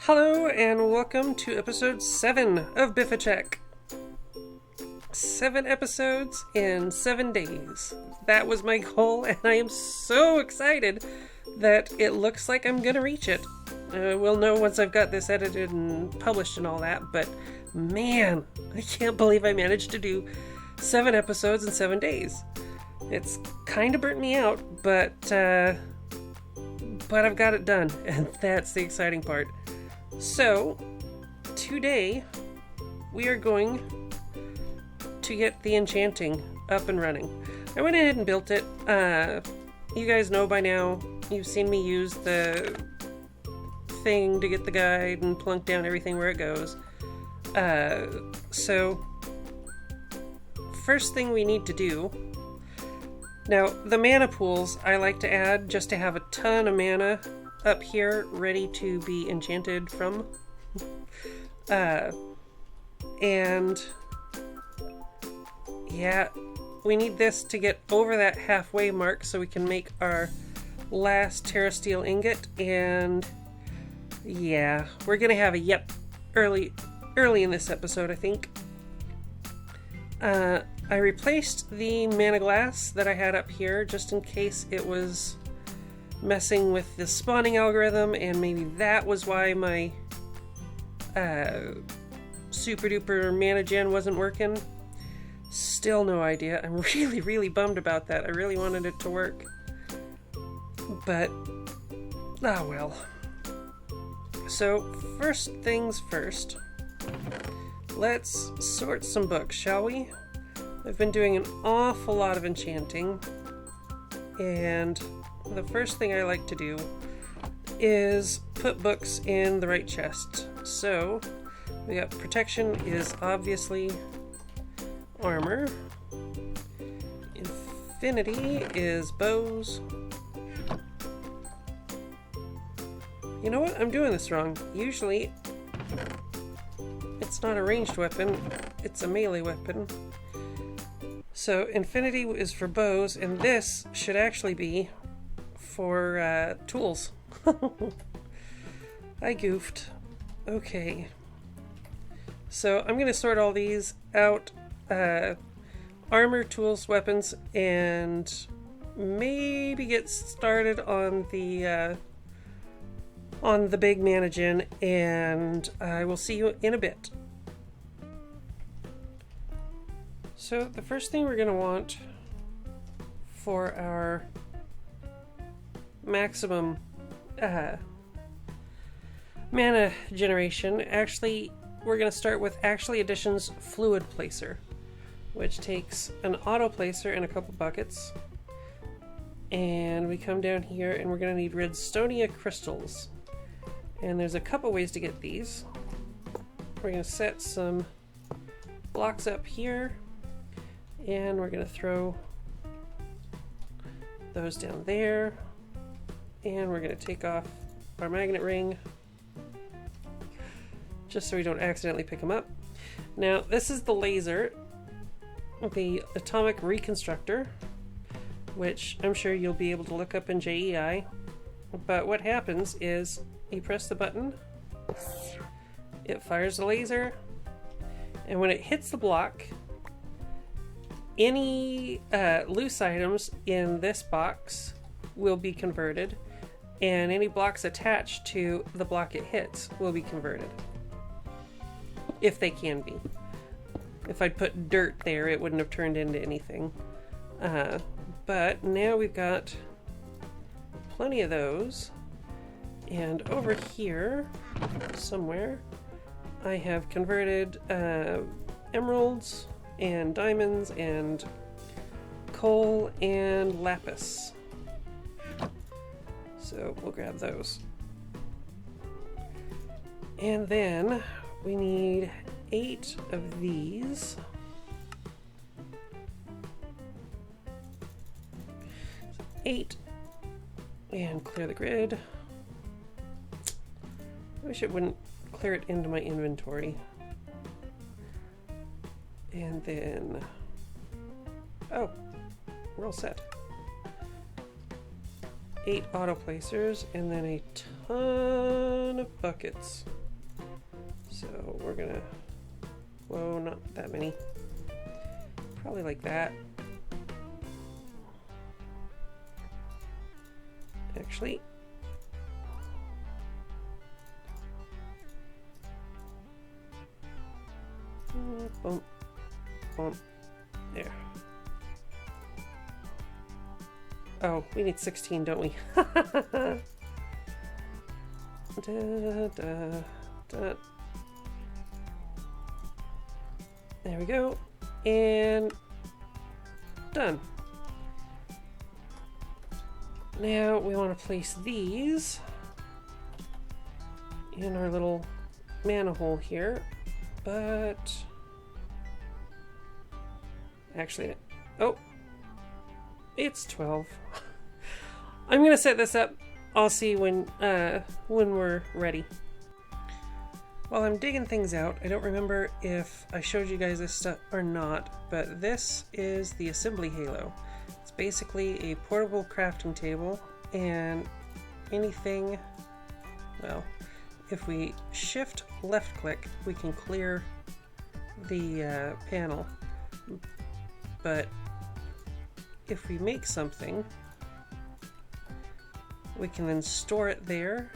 Hello and welcome to episode 7 of BiffaTech. 7 episodes in 7 days. That was my goal, and I am so excited that it looks like I'm gonna reach it. We'll know once I've got this edited and published and all that, but man, I can't believe I managed to do 7 episodes in 7 days. It's kind of burnt me out, but I've got it done, and that's the exciting part. So, today, we are going to get the Enchanting up and running. I went ahead and built it. You guys know by now, you've seen me use the thing to get the guide and plunk down everything where it goes. So, first thing we need to do. Now, the mana pools I like to add just to have a ton of mana up here ready to be enchanted from. And yeah, we need this to get over that halfway mark so we can make our last Terra Steel ingot. And yeah, we're gonna have a early in this episode, I think. I replaced the mana glass that I had up here just in case it was messing with the spawning algorithm, and maybe that was why my super duper mana gen wasn't working. Still no idea. I'm really bummed about that. I really wanted it to work, but ah well. So first things first, let's sort some books, shall we? I've been doing an awful lot of enchanting, and the first thing I like to do is put books in the right chest. So we got protection is obviously armor. Infinity is bows. You know what? I'm doing this wrong. Usually it's not a ranged weapon, it's a melee weapon. So infinity is for bows, and this should actually be for tools. I goofed. Okay. So I'm going to sort all these out. Armor, tools, weapons, and maybe get started on the big mana gen, and I will see you in a bit. So the first thing we're going to want for our maximum mana generation, actually we're going to start with Actually Edition's Fluid Placer, which takes an auto placer and a couple buckets, and we come down here and we're going to need redstonia crystals, and there's a couple ways to get these. We're going to set some blocks up here, and we're going to throw those down there, and we're going to take off our magnet ring just so we don't accidentally pick them up. Now this is the laser, the atomic reconstructor, which I'm sure you'll be able to look up in JEI. But what happens is you press the button, it fires the laser, and when it hits the block, any loose items in this box will be converted, and any blocks attached to the block it hits will be converted. If they can be. If I'd put dirt there, it wouldn't have turned into anything. But now we've got plenty of those. And over here, somewhere, I have converted emeralds and diamonds and coal and lapis. So we'll grab those. And then we need 8 of these. 8. And clear the grid. I wish it wouldn't clear it into my inventory. And then, oh, we're all set. 8 auto placers, and then a ton of buckets. So we're gonna, whoa, not that many. Probably like that. Actually, boom, boom, there. Oh, we need 16, don't we? Da, da, da. There we go. And done. Now we want to place these in our little manihole here, but actually, oh, it's 12. I'm gonna set this up. I'll see when we're ready. While I'm digging things out, I don't remember if I showed you guys this stuff or not, but this is the assembly halo. It's basically a portable crafting table, and anything, well, if we shift left click, we can clear the panel, but if we make something, we can then store it there,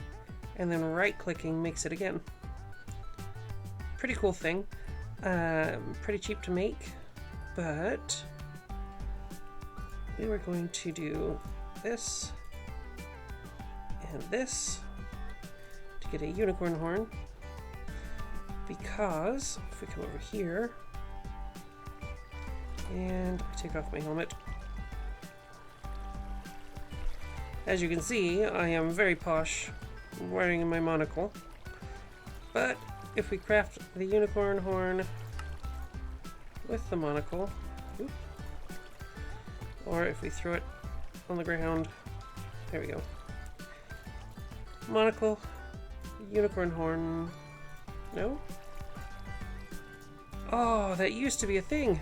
and then right clicking makes it again. Pretty cool thing. Pretty cheap to make, but we were going to do this and this to get a unicorn horn, because if we come over here and take off my helmet, as you can see, I am very posh wearing my monocle, but if we craft the unicorn horn with the monocle, oops, or if we throw it on the ground, there we go. Monocle, unicorn horn, no? Oh, that used to be a thing.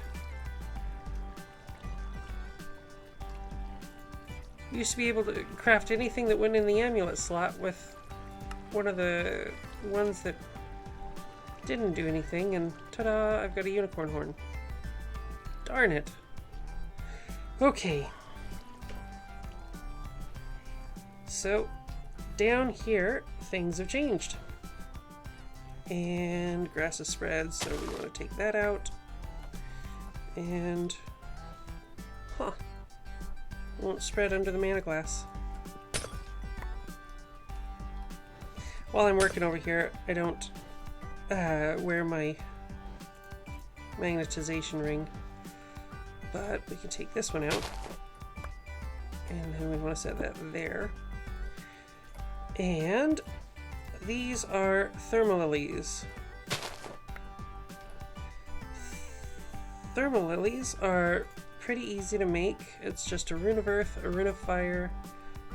You used to be able to craft anything that went in the amulet slot with one of the ones that didn't do anything, and ta-da, I've got a unicorn horn. Darn it. Okay. So, down here, things have changed. And grass is spread, so we want to take that out. And, won't spread under the mana glass. While I'm working over here, I don't wear my magnetization ring, but we can take this one out, and then we want to set that there. And these are thermalilies. Thermalilies are pretty easy to make. It's just a rune of earth, a rune of fire,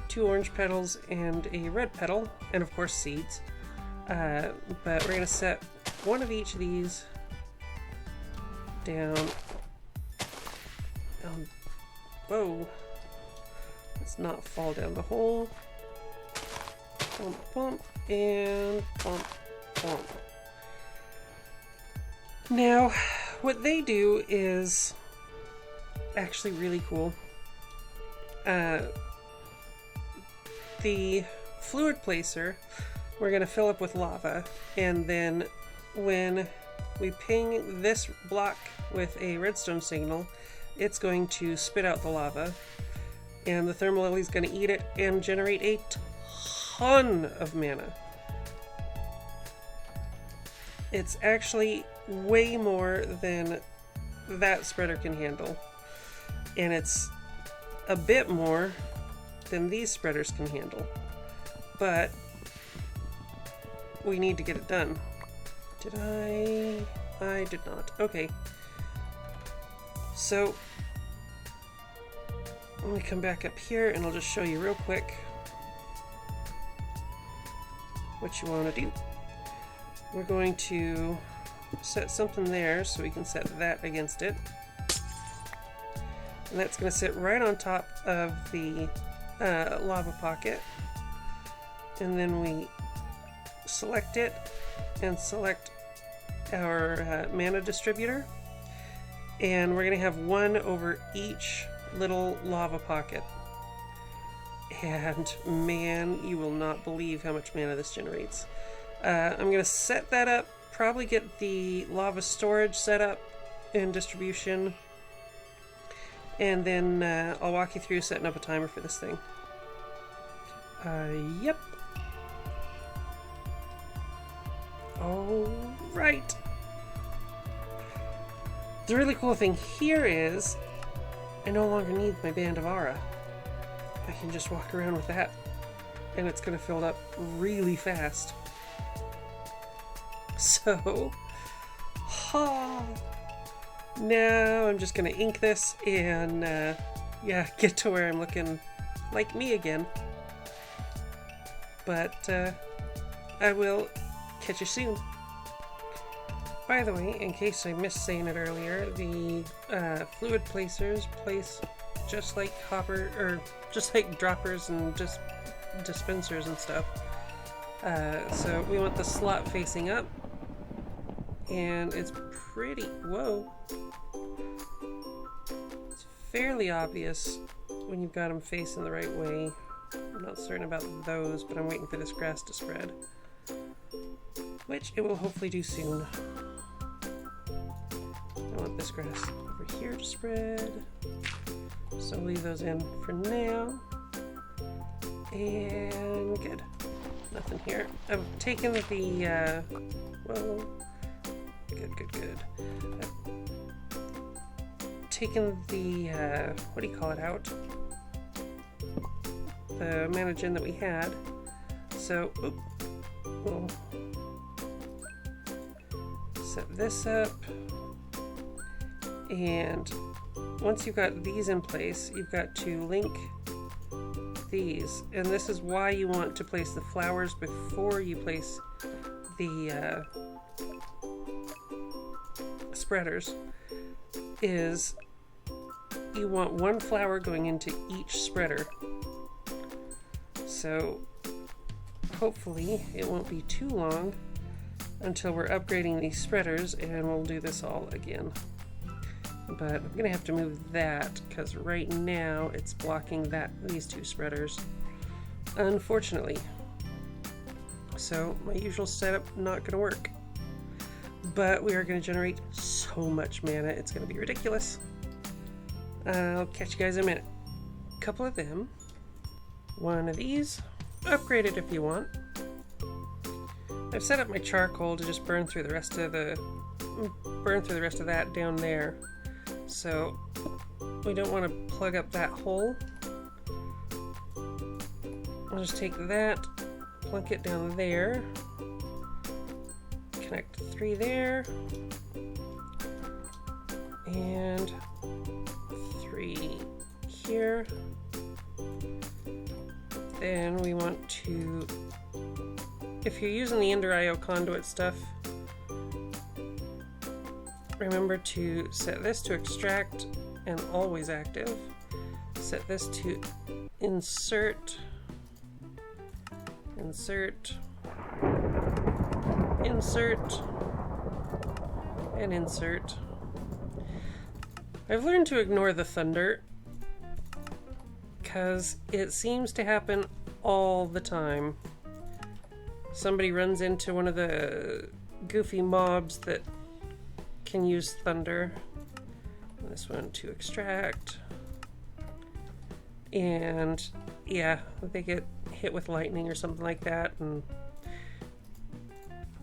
2 orange petals, and a red petal, and of course seeds. But we're going to set one of each of these down. Whoa. Let's not fall down the hole. Bump, bump, and bump, bump. Now, what they do is actually really cool. The fluid placer, we're going to fill up with lava, and then when we ping this block with a redstone signal, it's going to spit out the lava, and the thermalily is going to eat it and generate a ton of mana. It's actually way more than that spreader can handle, and it's a bit more than these spreaders can handle, but we need to get it done. Did I did not. Okay. So let me come back up here and I'll just show you real quick what you want to do. We're going to set something there so we can set that against it. And that's going to sit right on top of the lava pocket. And then we select it and select our mana distributor. And we're going to have one over each little lava pocket. And man, you will not believe how much mana this generates. I'm going to set that up, probably get the lava storage set up and distribution. And then I'll walk you through setting up a timer for this thing. Yep. All right. The really cool thing here is I no longer need my band of aura. I can just walk around with that and it's going to fill up really fast. So, now I'm just going to ink this and yeah, get to where I'm looking like me again. But I will catch you soon. By the way, in case I missed saying it earlier, the fluid placers place just like just like droppers and just dispensers and stuff. So we want the slot facing up, and it's pretty, whoa, it's fairly obvious when you've got them facing the right way. I'm not certain about those, but I'm waiting for this grass to spread, which it will hopefully do soon. I want this grass over here to spread, so I'll leave those in for now. And good. Nothing here. I've taken the, whoa, good. I've taken the, what do you call it, out? The mana gen that we had. So, we'll set this up. And once you've got these in place, you've got to link these. And this is why you want to place the flowers before you place the spreaders, is you want one flower going into each spreader. So hopefully it won't be too long until we're upgrading these spreaders and we'll do this all again. But I'm gonna have to move that because right now it's blocking these two spreaders, unfortunately. So my usual setup not gonna work. But we are gonna generate so much mana, it's gonna be ridiculous. I'll catch you guys in a minute. A couple of them. One of these. Upgrade it if you want. I've set up my charcoal to just burn through the rest of that down there. So we don't want to plug up that hole. I'll just take that, plunk it down there, connect 3 there, and 3 here. Then we want to, if you're using the Ender IO conduit stuff, remember to set this to extract and always active. Set this to insert, insert, insert, and insert. I've learned to ignore the thunder because it seems to happen all the time. Somebody runs into one of the goofy mobs that can use thunder. And this one to extract. And yeah, they get hit with lightning or something like that, and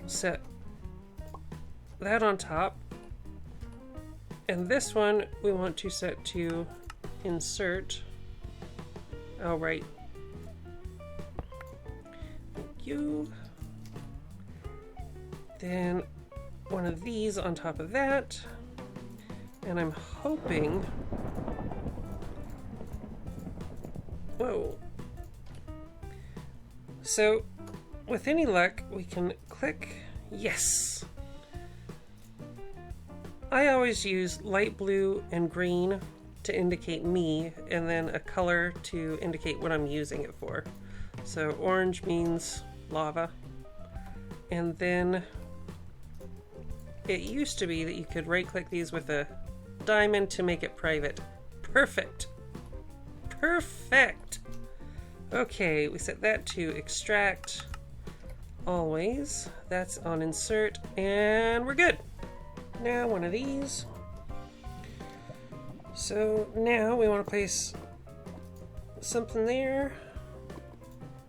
set that on top. And this one we want to set to insert. Oh, right. Thank you. Then one of these on top of that. And I'm hoping... Whoa. So, with any luck, we can click yes. I always use light blue and green to indicate me, and then a color to indicate what I'm using it for. So orange means lava, And then it used to be that you could right-click these with a diamond to make it private. Perfect. Perfect. Okay, we set that to extract always. That's on insert, and we're good. Now one of these. So now we want to place something there,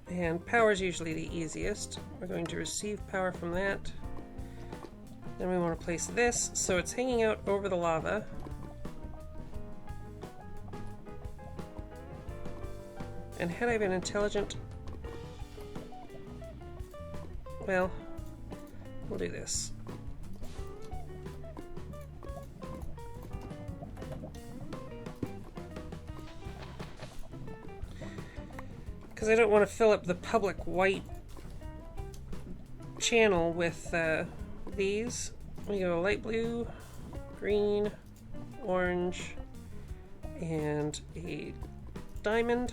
and power is usually the easiest. We're going to receive power from that. Then we want to place this so it's hanging out over the lava. And had I been intelligent, well, we'll do this. Because I don't want to fill up the public white channel with these. We go light blue, green, orange, and a diamond.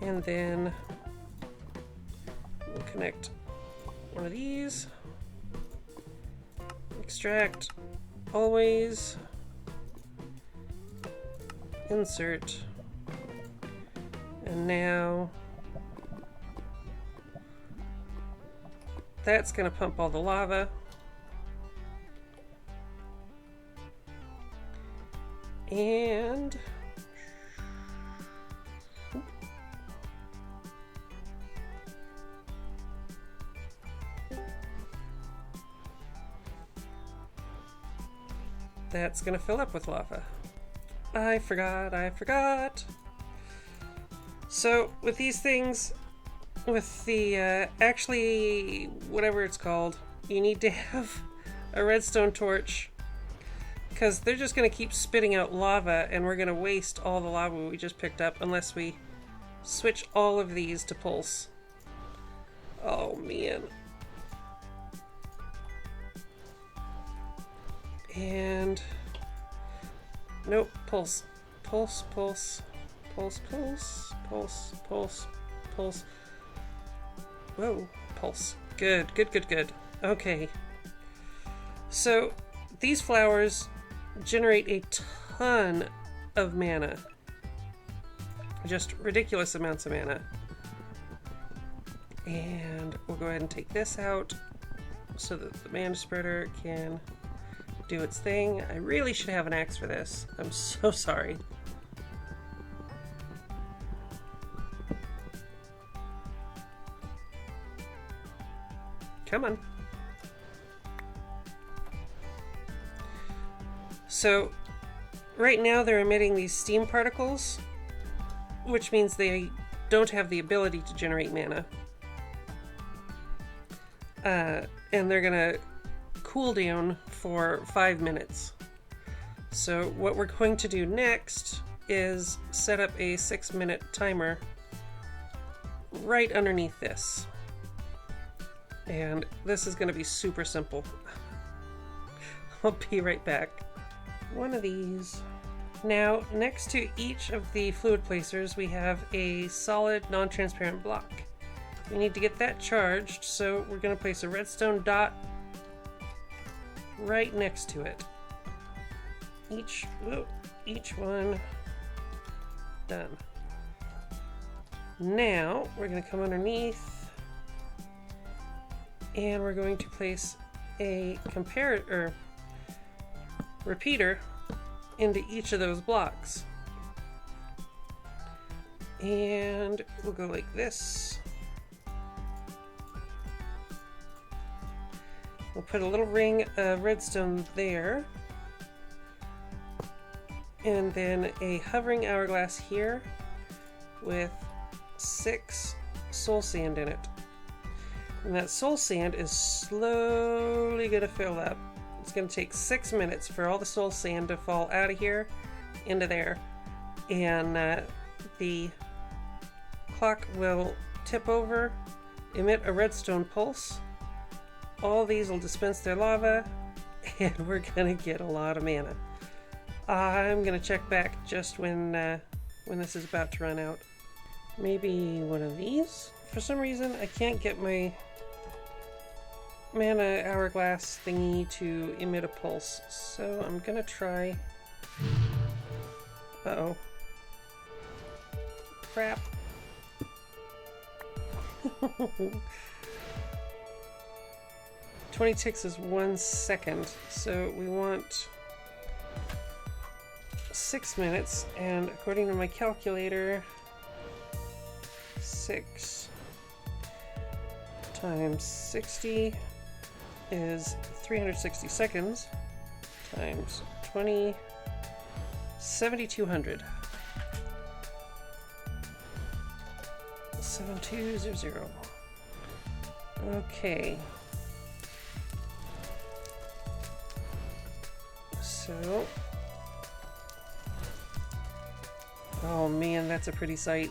And then we'll connect one of these. Extract, always, insert, and now that's going to pump all the lava. And that's going to fill up with lava. I forgot. So with these things, with the actually whatever it's called, you need to have a redstone torch, because they're just going to keep spitting out lava and we're going to waste all the lava we just picked up unless we switch all of these to pulse. Oh man. And nope, pulse. Pulse, pulse, pulse, pulse, pulse, pulse, pulse. Whoa, pulse. Good, good, good, good. Okay. So these flowers generate a ton of mana. Just ridiculous amounts of mana. And we'll go ahead and take this out so that the mana spreader can do its thing. I really should have an axe for this. I'm so sorry. Come on. So right now they're emitting these steam particles, which means they don't have the ability to generate mana. And they're gonna cool down for 5 minutes. So what we're going to do next is set up a 6-minute timer right underneath this. And this is going to be super simple. I'll be right back. One of these. Now, next to each of the fluid placers, we have a solid non-transparent block. We need to get that charged, so we're going to place a redstone dot right next to it. Each one done. Now we're going to come underneath and we're going to place a repeater into each of those blocks. And we'll go like this. We'll put a little ring of redstone there. And then a hovering hourglass here with 6 soul sand in it. And that soul sand is slowly going to fill up. It's going to take 6 minutes for all the soul sand to fall out of here into there. And the clock will tip over, emit a redstone pulse. All these will dispense their lava, and we're gonna get a lot of mana. I'm gonna check back just when this is about to run out. Maybe one of these? For some reason, I can't get my mana hourglass thingy to emit a pulse. So I'm gonna try... Uh-oh. Crap. 20 ticks is 1 second, so we want 6 minutes, and according to my calculator, 6 times 60 is 360 seconds, times 20, 7,200. 7200. Okay. So, oh man, that's a pretty sight.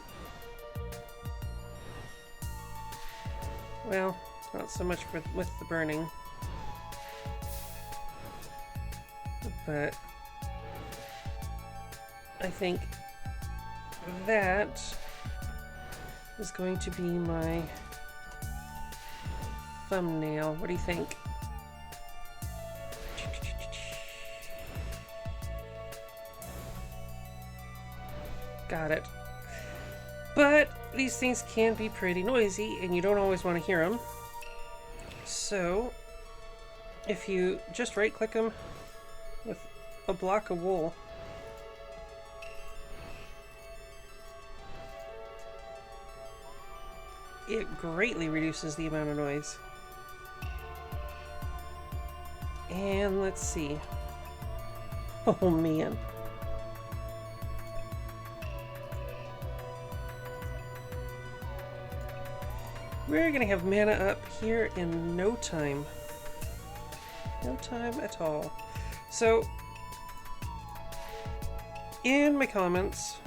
Well, not so much with the burning, but I think that is going to be my thumbnail. What do you think? Got it. But these things can be pretty noisy, and you don't always want to hear them. So, if you just right-click them with a block of wool, it greatly reduces the amount of noise. And let's see. Oh man. We're gonna have mana up here in no time. No time at all. So, in my comments,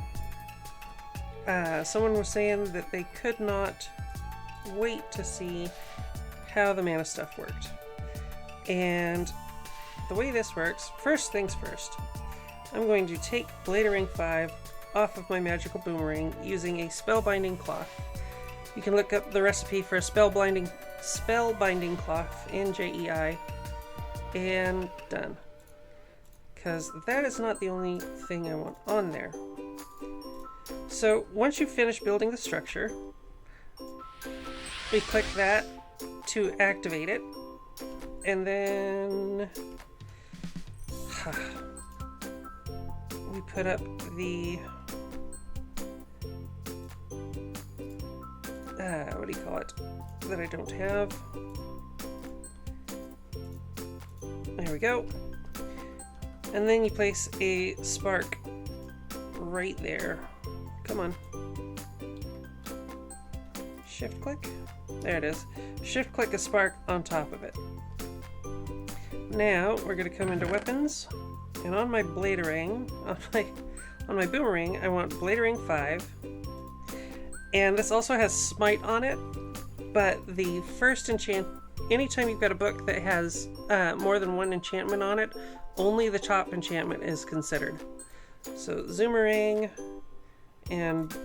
someone was saying that they could not wait to see how the mana stuff worked. And the way this works, first things first, I'm going to take Bladering 5 off of my magical boomerang using a spellbinding cloth. You can look up the recipe for a spellbinding cloth in JEI, and done. Because that is not the only thing I want on there. So once you finish building the structure, we click that to activate it, and then we put up the what do you call it, that I don't have. There we go. And then you place a spark right there. Come on. Shift click. There it is. Shift click a spark on top of it. Now we're going to come into weapons, and on my Bladering, on my boomerang, I want Bladering 5. And this also has Smite on it, but the first anytime you've got a book that has more than one enchantment on it, only the top enchantment is considered. So Zoomerang, and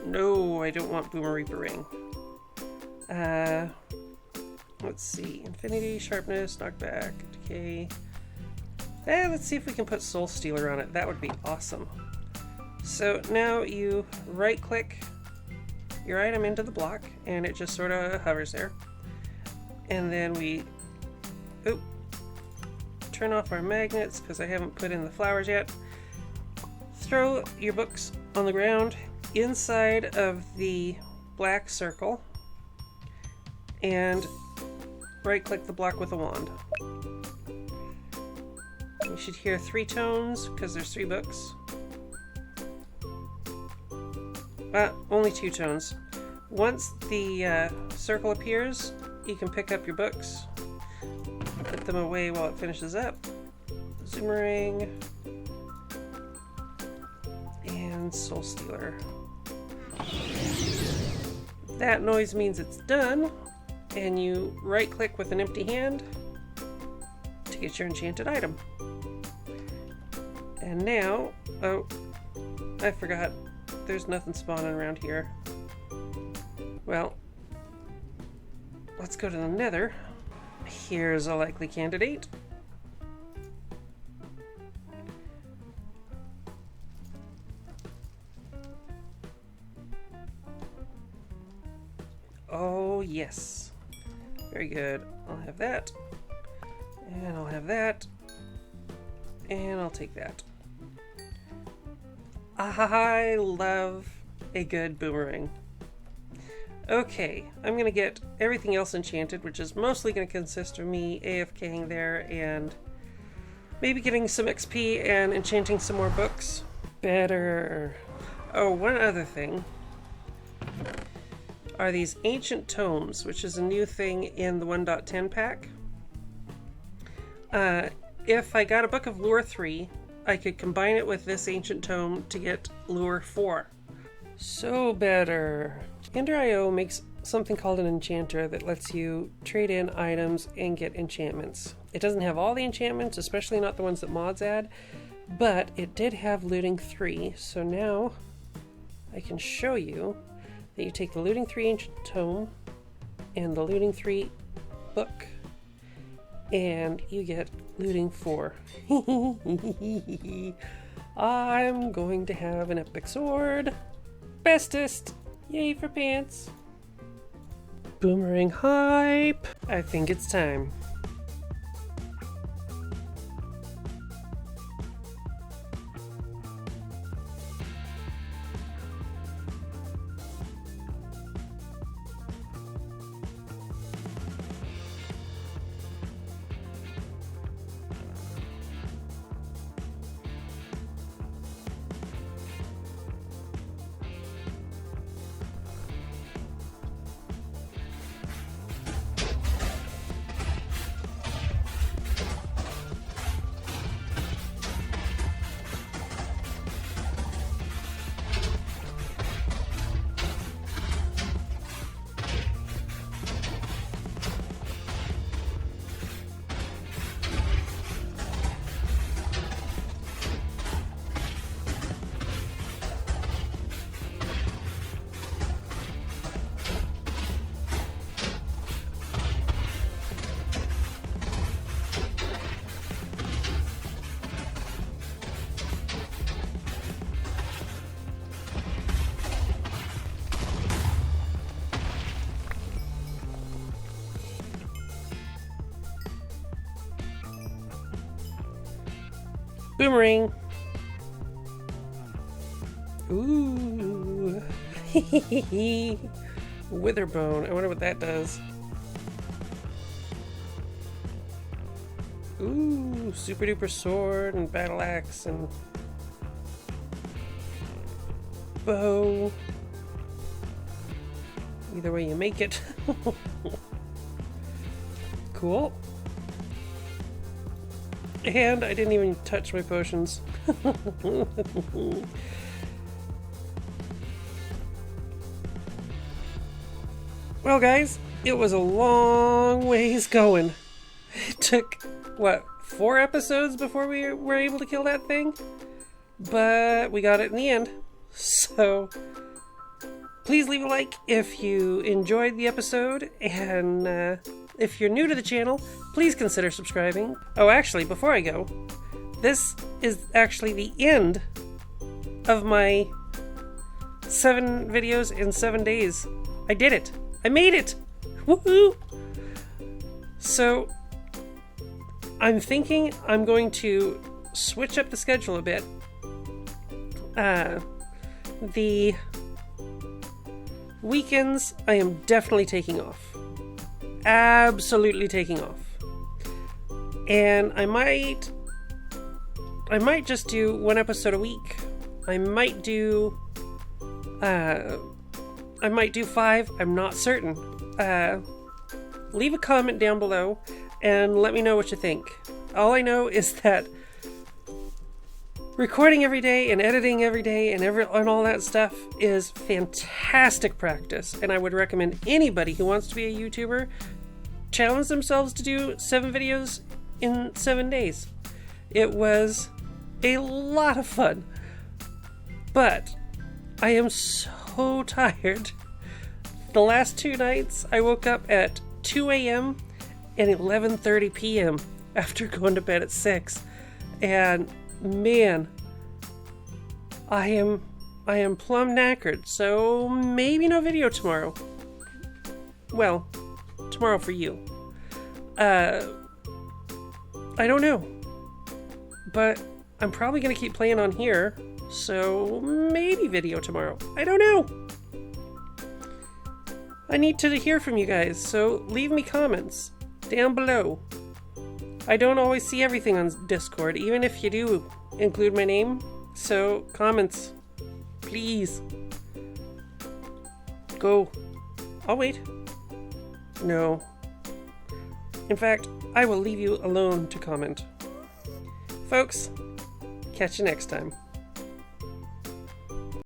no, I don't want Boomer Reaper Ring. Let's see, Infinity, Sharpness, Knockback, Decay. Let's see if we can put Soul Stealer on it. That would be awesome. So now you right click your item into the block, and it just sort of hovers there. And then we turn off our magnets because I haven't put in the flowers yet. Throw your books on the ground inside of the black circle, and right click the block with a wand. You should hear 3 tones because there's 3 books. Only 2 tones. Once the circle appears, you can pick up your books, put them away while it finishes up. Zoomerang and Soul Stealer. That noise means it's done, and you right click with an empty hand to get your enchanted item. And now, oh, I forgot. There's nothing spawning around here. Well, let's go to the Nether. Here's a likely candidate. Oh, yes. Very good. I'll have that. And I'll have that. And I'll take that. I love a good boomerang. Okay, I'm going to get everything else enchanted, which is mostly going to consist of me AFKing there and maybe getting some XP and enchanting some more books. Better. Oh, one other thing are these ancient tomes, which is a new thing in the 1.10 pack. If I got a book of Lure 3, I could combine it with this ancient tome to get Lure 4. So better. Ender.io makes something called an enchanter that lets you trade in items and get enchantments. It doesn't have all the enchantments, especially not the ones that mods add, but it did have looting 3, so now I can show you that you take the looting 3 ancient tome and the looting 3 book and you get looting 4. I'm going to have an epic sword. Bestest! Yay for pants! Boomerang hype! I think it's time. Boomerang. Ooh. Witherbone. I wonder what that does. Ooh, super duper sword and battle axe and bow. Either way you make it. Cool. And I didn't even touch my potions. Well, guys, it was a long ways going. It took, what, 4 episodes before we were able to kill that thing? But we got it in the end. So, please leave a like if you enjoyed the episode, and if you're new to the channel, please consider subscribing. Oh, actually, before I go, this is actually the end of my 7 videos in 7 days. I did it! I made it! Woohoo! So, I'm thinking I'm going to switch up the schedule a bit. The weekends, I am definitely taking off. Absolutely taking off. And I might just do 1 episode a week. I might do 5. I'm not certain. Leave a comment down below and let me know what you think. All I know is that recording every day and editing every day and all that stuff is fantastic practice, and I would recommend anybody who wants to be a YouTuber challenge themselves to do 7 videos in 7 days. It was a lot of fun, but I am so tired. The last 2 nights I woke up at 2 a.m. and 11:30 p.m. after going to bed at 6. And man, I am plumb knackered, so maybe no video tomorrow. Well, tomorrow for you. I don't know. But I'm probably going to keep playing on here, so maybe video tomorrow. I don't know. I need to hear from you guys, so leave me comments down below. I don't always see everything on Discord, even if you do include my name. So, comments, please. Go. I'll wait. No. In fact, I will leave you alone to comment. Folks, catch you next time.